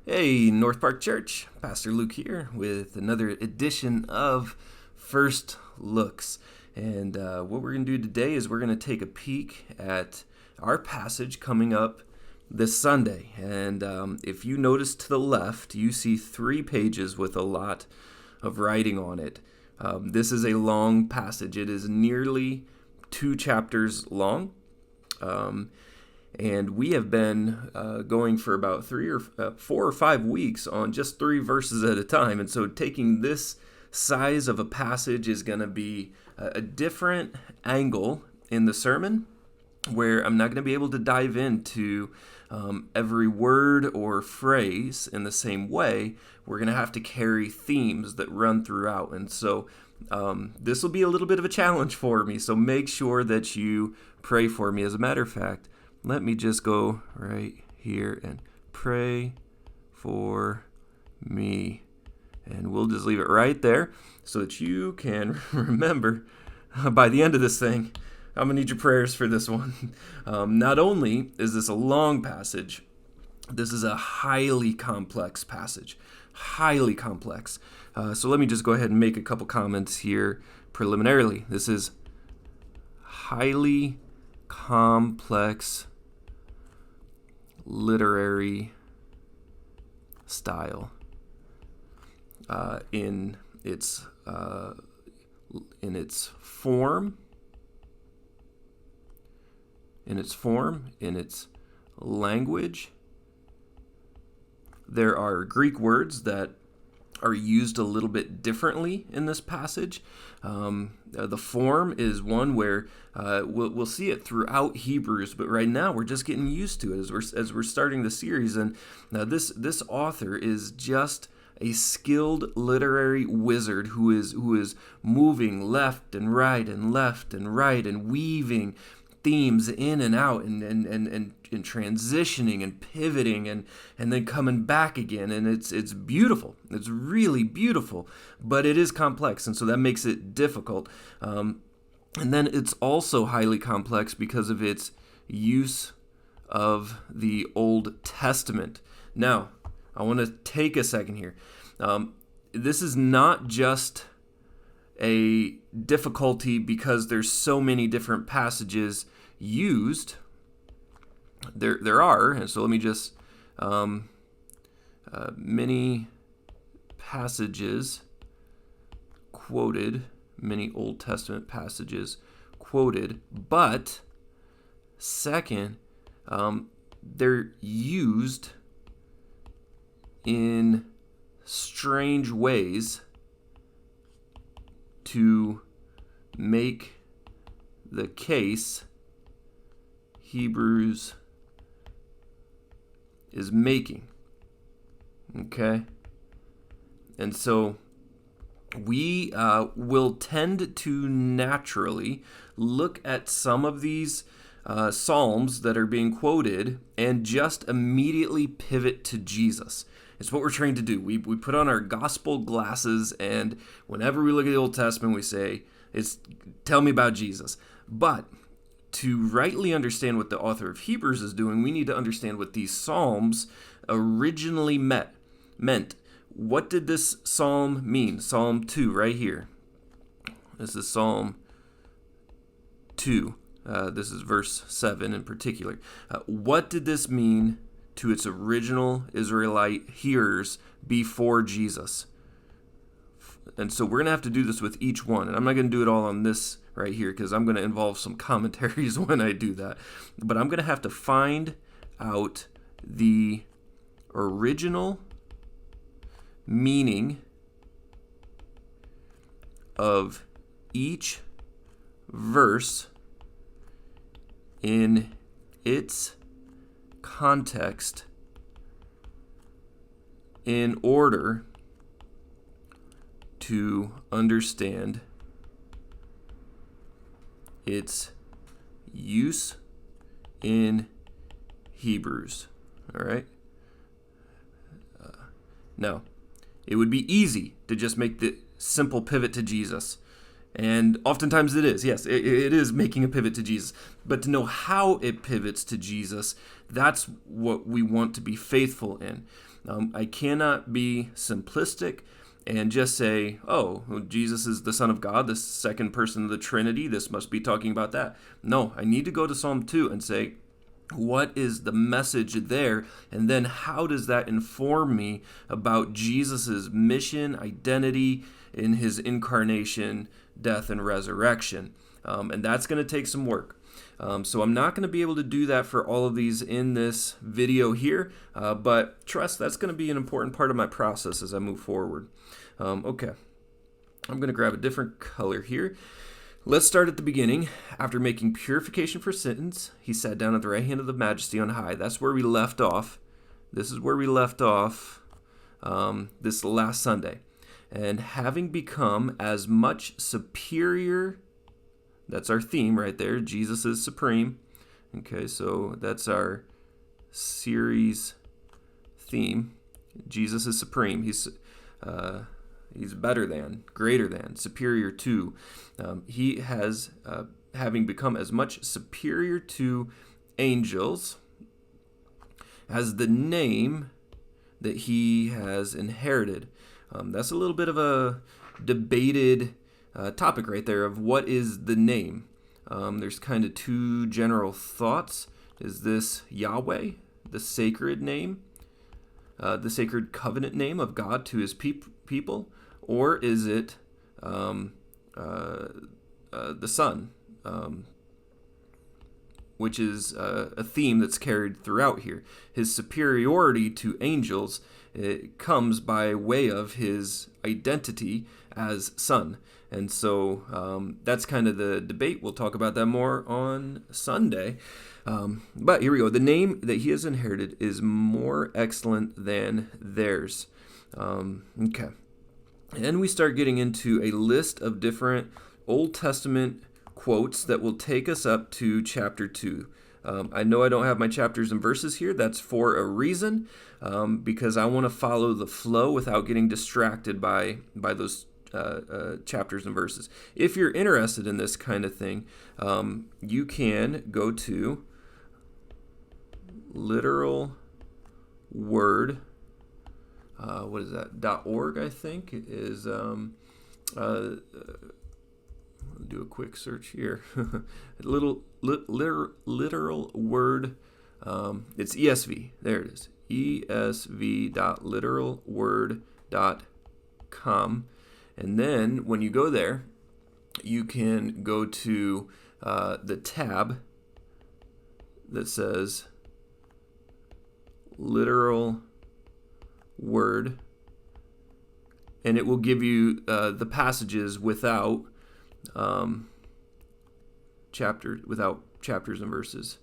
Hey, North Park Church, Pastor Luke here with another edition of First Looks. And what we're going to do today is we're going to take a peek at our passage coming up this Sunday. And if you notice to the left, you see 3 pages with a lot of writing on it. This is a long passage. It is nearly 2 chapters long. And we have been going for about 4 or 5 weeks on just 3 verses at a time. And so taking this size of a passage is going to be a different angle in the sermon, where I'm not going to be able to dive into every word or phrase in the same way. We're going to have to carry themes that run throughout. And so this will be a little bit of a challenge for me. So make sure that you pray for me. As a matter of fact, let me just go right here and pray for me. And we'll just leave it right there so that you can remember by the end of this thing, I'm going to need your prayers for this one. Not only is this a long passage, this is a highly complex passage. Highly complex. So let me just go ahead and make a couple comments here preliminarily. This is highly complex literary style in its form, in its language. There are Greek words that are used a little bit differently in this passage. The form is one where we'll see it throughout Hebrews, but right now we're just getting used to it as we're starting the series. And now this author is just a skilled literary wizard who is moving left and right and weaving themes in and out and transitioning and pivoting and then coming back again. And it's beautiful. It's really beautiful, but it is complex, and so that makes it difficult. And then it's also highly complex because of its use of the Old Testament. Now, I want to take a second here. This is not just a difficulty because there's so many different passages used. There are, and so let me just many passages quoted, many Old Testament passages quoted, but second, they're used in strange ways to make the case Hebrews is making. Okay? And so we will tend to naturally look at some of these Psalms that are being quoted and just immediately pivot to Jesus. It's what we're trained to do. We put on our gospel glasses, and whenever we look at the Old Testament, we say, tell me about Jesus. But to rightly understand what the author of Hebrews is doing, we need to understand what these Psalms originally meant. What did this psalm mean? Psalm 2, right here. This is Psalm 2. This is verse 7 in particular. What did this mean to its original Israelite hearers before Jesus? And so we're going to have to do this with each one. And I'm not going to do it all on this right here because I'm going to involve some commentaries when I do that. But I'm going to have to find out the original meaning of each verse in its context in order to understand its use in Hebrews. All right? Now, it would be easy to just make the simple pivot to Jesus And oftentimes it is, yes, it is making a pivot to Jesus. But to know how it pivots to Jesus, that's what we want to be faithful in. I cannot be simplistic and just say, oh, Jesus is the Son of God, the second person of the Trinity. This must be talking about that. No, I need to go to Psalm 2 and say, what is the message there? And then how does that inform me about Jesus's mission, identity in his incarnation, death, and resurrection? And that's going to take some work. So I'm not going to be able to do that for all of these in this video here, but trust, that's going to be an important part of my process as I move forward. Okay, I'm going to grab a different color here. Let's start at the beginning. After making purification for sins, he sat down at the right hand of the Majesty on high. That's where we left off. This is where we left off this last Sunday. And having become as much superior, that's our theme right there, Jesus is supreme. Okay, so that's our series theme. Jesus is supreme. He's better than, greater than, superior to. He has, having become as much superior to angels as the name that he has inherited. That's a little bit of a debated topic right there of what is the name. There's kind of two general thoughts. Is this Yahweh, the sacred name, the sacred covenant name of God to his people? Or is it the Son, which is a theme that's carried throughout here? His superiority to angels, it comes by way of his identity as Son. And so that's kind of the debate. We'll talk about that more on Sunday. But here we go. The name that he has inherited is more excellent than theirs. Okay. And we start getting into a list of different Old Testament quotes that will take us up to chapter 2. I know I don't have my chapters and verses here. That's for a reason, because I want to follow the flow without getting distracted by those chapters and verses. If you're interested in this kind of thing, you can go to literal word. What is that? .org, I think, is. I'll do a quick search here. Literal word. It's ESV. There it is. ESV.literalword.com. And then when you go there, you can go to the tab that says literal word, and it will give you the passages without chapters and verses.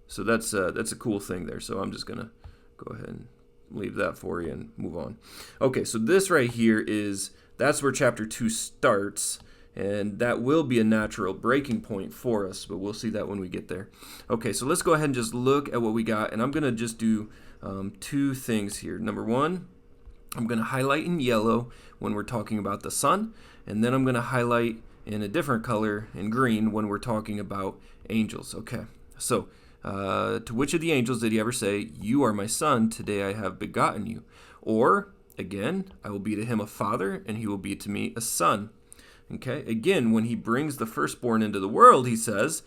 So that's a cool thing there. So I'm just gonna go ahead and leave that for you and move on. Okay, so this right here that's where chapter 2 starts, and that will be a natural breaking point for us, but we'll see that when we get there. Okay, so let's go ahead and just look at what we got, and I'm gonna just do two things here. Number one, I'm going to highlight in yellow when we're talking about the Son, and then I'm going to highlight in a different color in green when we're talking about angels. Okay, so to which of the angels did he ever say, "You are my son, today I have begotten you"? Or, again, "I will be to him a father, and he will be to me a son"? Okay, again, when he brings the firstborn into the world, he says,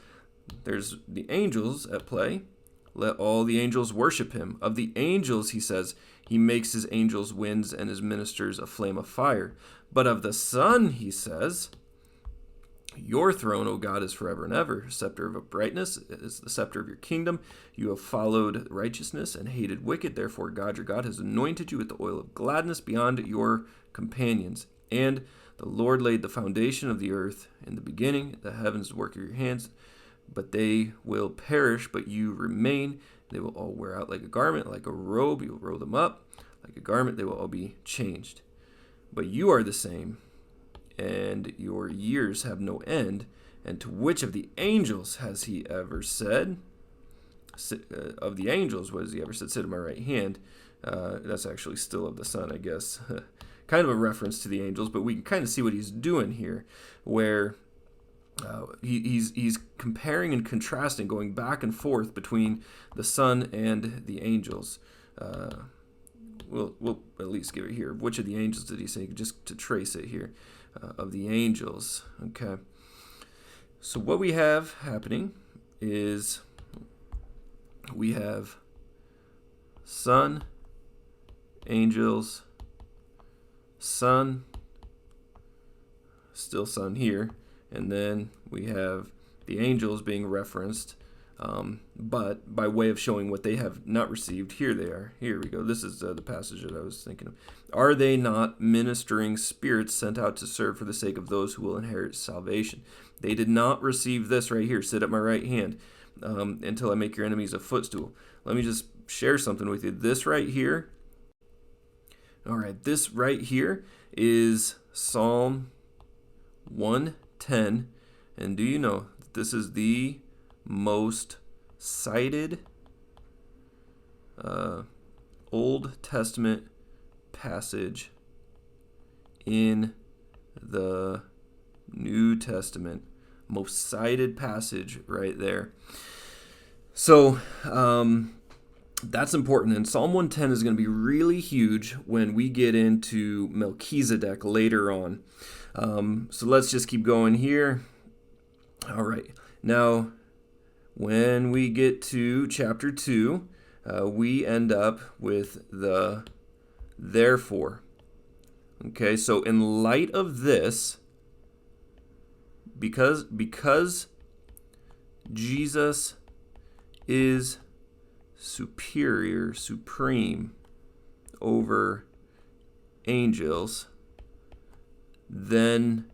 there's the angels at play. Let all the angels worship him. Of the angels, he says, he makes his angels winds and his ministers a flame of fire. But of the Son, he says, your throne, O God, is forever and ever. Scepter of uprightness is the scepter of your kingdom. You have followed righteousness and hated wicked. Therefore, God, your God, has anointed you with the oil of gladness beyond your companions. And the Lord laid the foundation of the earth in the beginning. The heavens, the work of your hands. But they will perish, but you remain. They will all wear out like a garment, like a robe. You will roll them up. Like a garment, they will all be changed. But you are the same, and your years have no end. And to which of the angels has he ever said? Of the angels, what has he ever said? Sit at my right hand. That's actually still of the Son, I guess. kind of a reference to the angels, but we can kind of see what he's doing here, where he's comparing and contrasting, going back and forth between the Son and the angels. We'll at least give it here. Which of the angels did he say? Just to trace it here. Of the angels. Okay. So what we have happening is we have Son, angels, Son, still Son here, and then we have the angels being referenced, but by way of showing what they have not received, here they are. Here we go. This is the passage that I was thinking of. Are they not ministering spirits sent out to serve for the sake of those who will inherit salvation? They did not receive this right here. Sit at my right hand until I make your enemies a footstool. Let me just share something with you. This right here, all right, this right here is Psalm 110. And do you know that this is the most cited Old Testament passage in the New Testament? Most cited passage right there. So that's important. And Psalm 110 is going to be really huge when we get into Melchizedek later on. So let's just keep going here. All right. Now, when we get to chapter 2, we end up with the therefore. Okay, so in light of this, because Jesus is superior, supreme over angels, then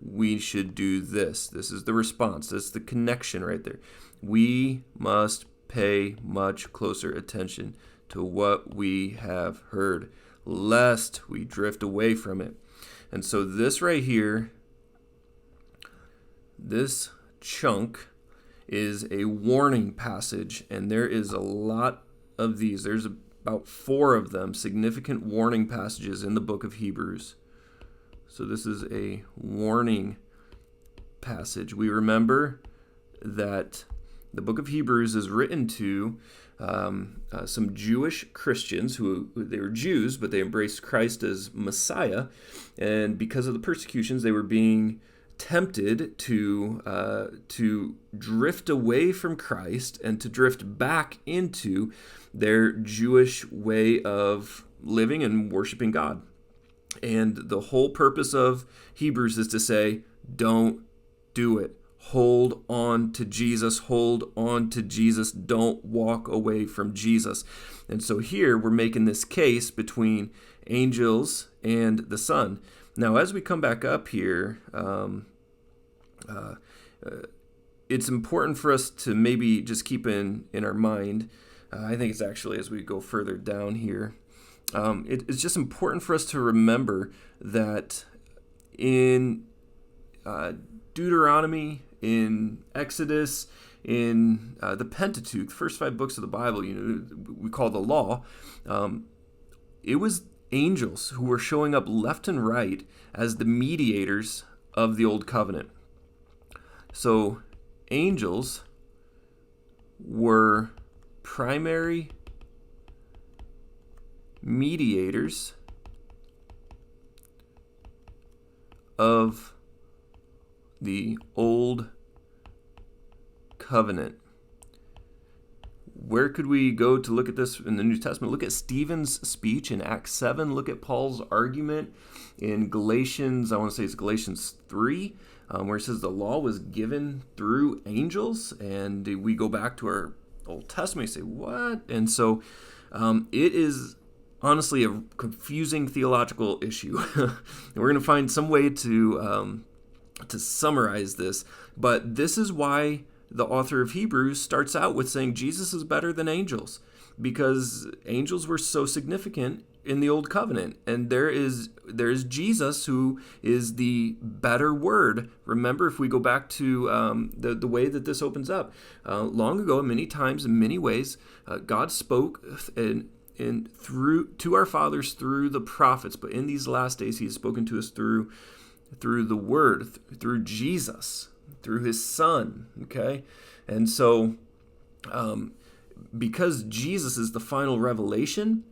we should do this. This is the response. This is the connection right there. We must pay much closer attention to what we have heard, lest we drift away from it. And so this right here, this chunk is a warning passage, and there is a lot of these. There's about 4 of them, significant warning passages in the book of Hebrews. So this is a warning passage. We remember that the book of Hebrews is written to some Jewish Christians who they were Jews, but they embraced Christ as Messiah, and because of the persecutions, they were being tempted to drift away from Christ and to drift back into their Jewish way of living and worshiping God. And the whole purpose of Hebrews is to say, don't do it. Hold on to Jesus. Hold on to Jesus. Don't walk away from Jesus. And so here we're making this case between angels and the Son. Now, as we come back up here, it's important for us to maybe just keep in our mind. I think it's actually as we go further down here. It's just important for us to remember that in Deuteronomy, in Exodus, in the Pentateuch, the first 5 books of the Bible, we call the law, it was angels who were showing up left and right as the mediators of the Old Covenant. So angels were primary mediators of the Old Covenant. Where could we go to look at this in the New Testament? Look at Stephen's speech in Acts 7. Look at Paul's argument in Galatians, I want to say it's Galatians 3, where it says the law was given through angels. And we go back to our Old Testament and say, what? And so it is honestly a confusing theological issue. And we're going to find some way to summarize this. But this is why the author of Hebrews starts out with saying Jesus is better than angels, because angels were so significant in the Old Covenant, and there is Jesus who is the better word. Remember, if we go back to the way that this opens up, long ago, many times, in many ways, God spoke to our fathers through the prophets, but in these last days he has spoken to us through the Word, through Jesus, through his Son. Okay, and so because Jesus is the final revelation,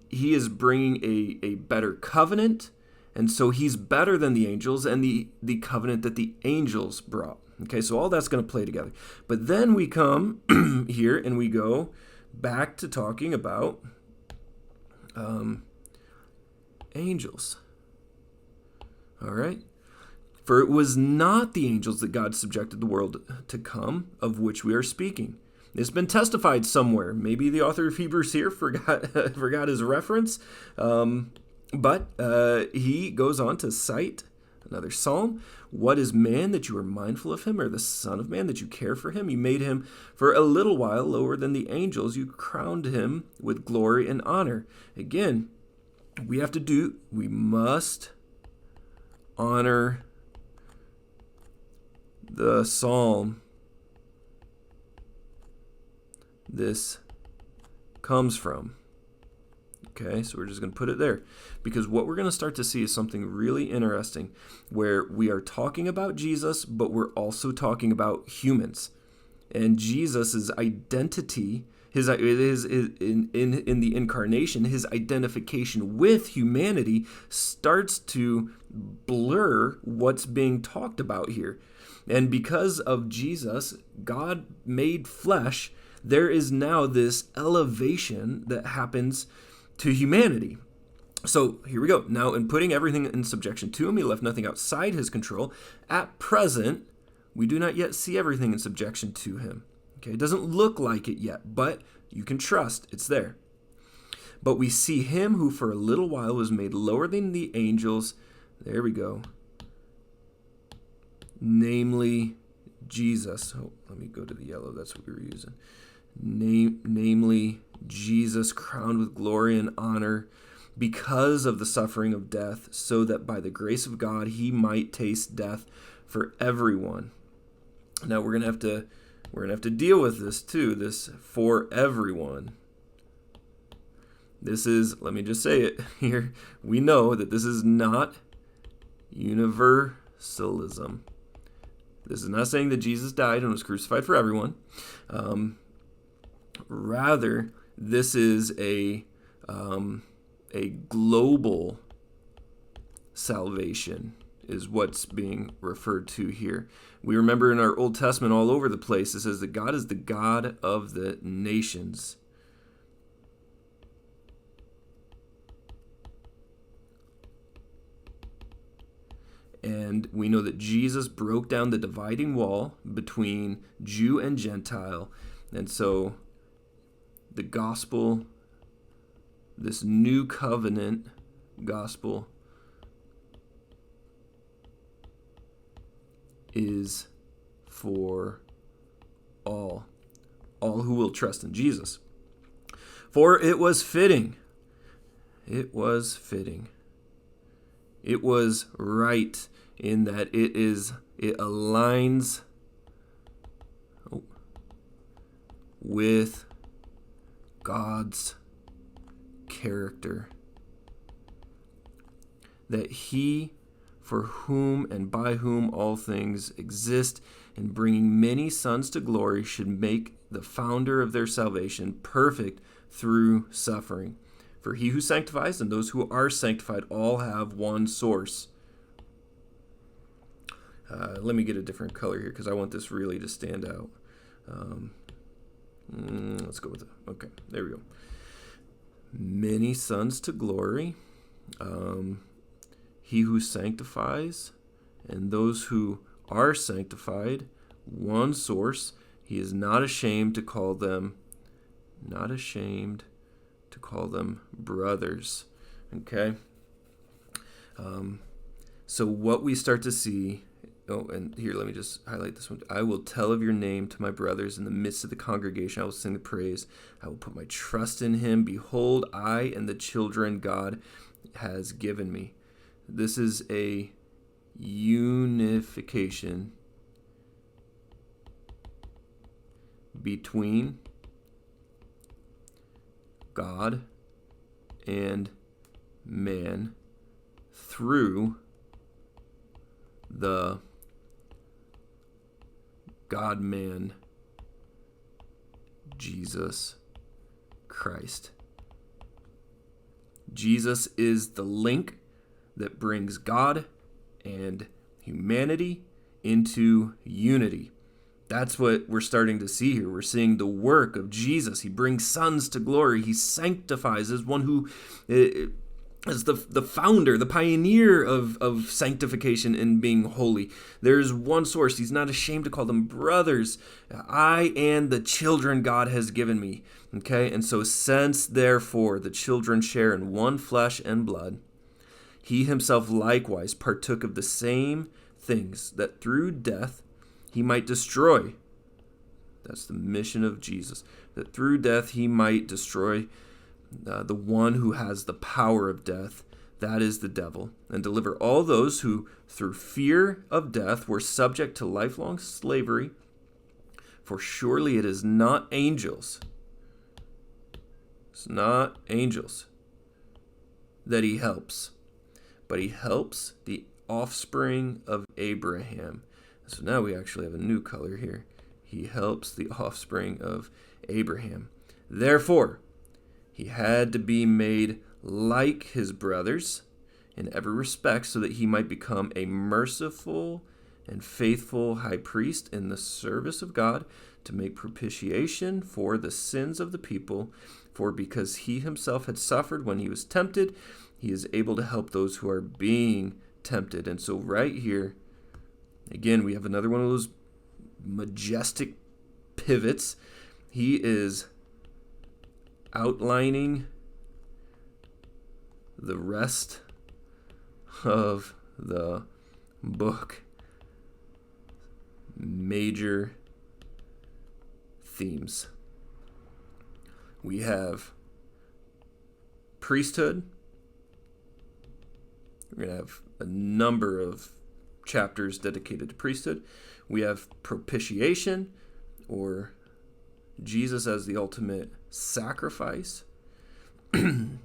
he is bringing a better covenant, and so he's better than the angels and the covenant that the angels brought. Okay, so all that's going to play together. But then we come here and we go back to talking about angels. All right. For it was not the angels that God subjected the world to come, of which we are speaking. It's been testified somewhere. Maybe the author of Hebrews here forgot his reference. But he goes on to cite another psalm. What is man that you are mindful of him, or the son of man that you care for him? You made him for a little while lower than the angels. You crowned him with glory and honor. Again, we must honor the psalm this comes from. Okay, so we're just going to put it there, because what we're going to start to see is something really interesting, where we are talking about Jesus, but we're also talking about humans. And Jesus' identity, in the incarnation, his identification with humanity starts to blur what's being talked about here. And because of Jesus, God made flesh, there is now this elevation that happens to humanity. So here we go. Now, in putting everything in subjection to him, he left nothing outside his control. At present, we do not yet see everything in subjection to him. Okay, it doesn't look like it yet, but you can trust it's there. But we see him who for a little while was made lower than the angels. There we go. Namely, Jesus. Oh, let me go to the yellow. That's what we were using. Namely, Jesus, crowned with glory and honor because of the suffering of death, so that by the grace of God he might taste death for everyone. Now we're gonna have to deal with this too. This for everyone. This is, let me just say it here. We know that this is not universalism. This is not saying that Jesus died and was crucified for everyone. Rather, this is a global salvation is what's being referred to here. We remember in our Old Testament all over the place, it says that God is the God of the nations. And we know that Jesus broke down the dividing wall between Jew and Gentile. And so the gospel, this new covenant gospel, is for all who will trust in Jesus. For it was fitting. It was right in that it aligns with God's character, that he, for whom and by whom all things exist, in bringing many sons to glory, should make the founder of their salvation perfect through suffering. For he who sanctifies and those who are sanctified all have one source. Let me get a different color here because I want this really to stand out. Let's go with it. Okay, there we go. Many sons to glory. He who sanctifies and those who are sanctified, one source. He is not ashamed to call them brothers. Okay? So what we start to see, and here, let me just highlight this one. I will tell of your name to my brothers in the midst of the congregation. I will sing the praise. I will put my trust in him. Behold, I and the children God has given me. This is a unification between God and man through the God-man Jesus Christ. Jesus is the link that brings God and humanity into unity. That's what we're starting to see here. We're seeing the work of Jesus. He brings sons to glory. He sanctifies as one who is the founder, the pioneer of sanctification and being holy. There's one source. He's not ashamed to call them brothers. I and the children God has given me. Okay, and so since therefore the children share in one flesh and blood, he himself likewise partook of the same things, that through death he might destroy. That's the mission of Jesus. That through death he might destroy the one who has the power of death, that is the devil, and deliver all those who, through fear of death, were subject to lifelong slavery. For surely it is not angels. It's not angels that he helps, but he helps the offspring of Abraham. So now we actually have a new color here. He helps the offspring of Abraham. Therefore, he had to be made like his brothers in every respect, so that he might become a merciful and faithful high priest in the service of God, to make propitiation for the sins of the people. For because he himself had suffered when he was tempted, he is able to help those who are being tempted. And so right here, again, we have another one of those majestic pivots. He is outlining the rest of the book. Major themes. We have priesthood. We're going to have a number of chapters dedicated to priesthood. We have propitiation, or Jesus as the ultimate sacrifice. And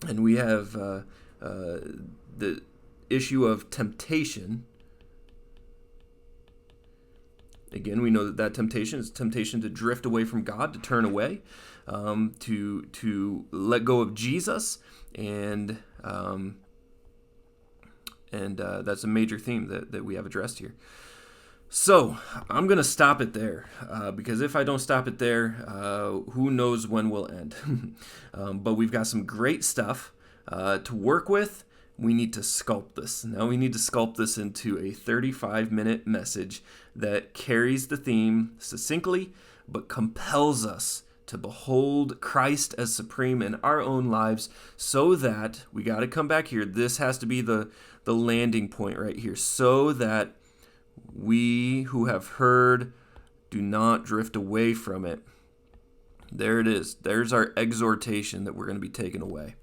we have the issue of temptation. Again, we know that temptation is temptation to drift away from God, to turn away, to let go of Jesus, and that's a major theme that we have addressed here. So I'm going to stop it there, because if I don't stop it there, who knows when we'll end. But we've got some great stuff to work with. We need to sculpt this. Now we need to sculpt this into a 35-minute message that carries the theme succinctly, but compels us to behold Christ as supreme in our own lives, so that, we got to come back here, this has to be the landing point right here, so that we who have heard do not drift away from it. There it is. There's our exhortation that we're going to be taking away.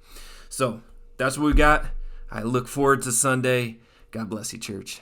So that's what we got. I look forward to Sunday. God bless you, church.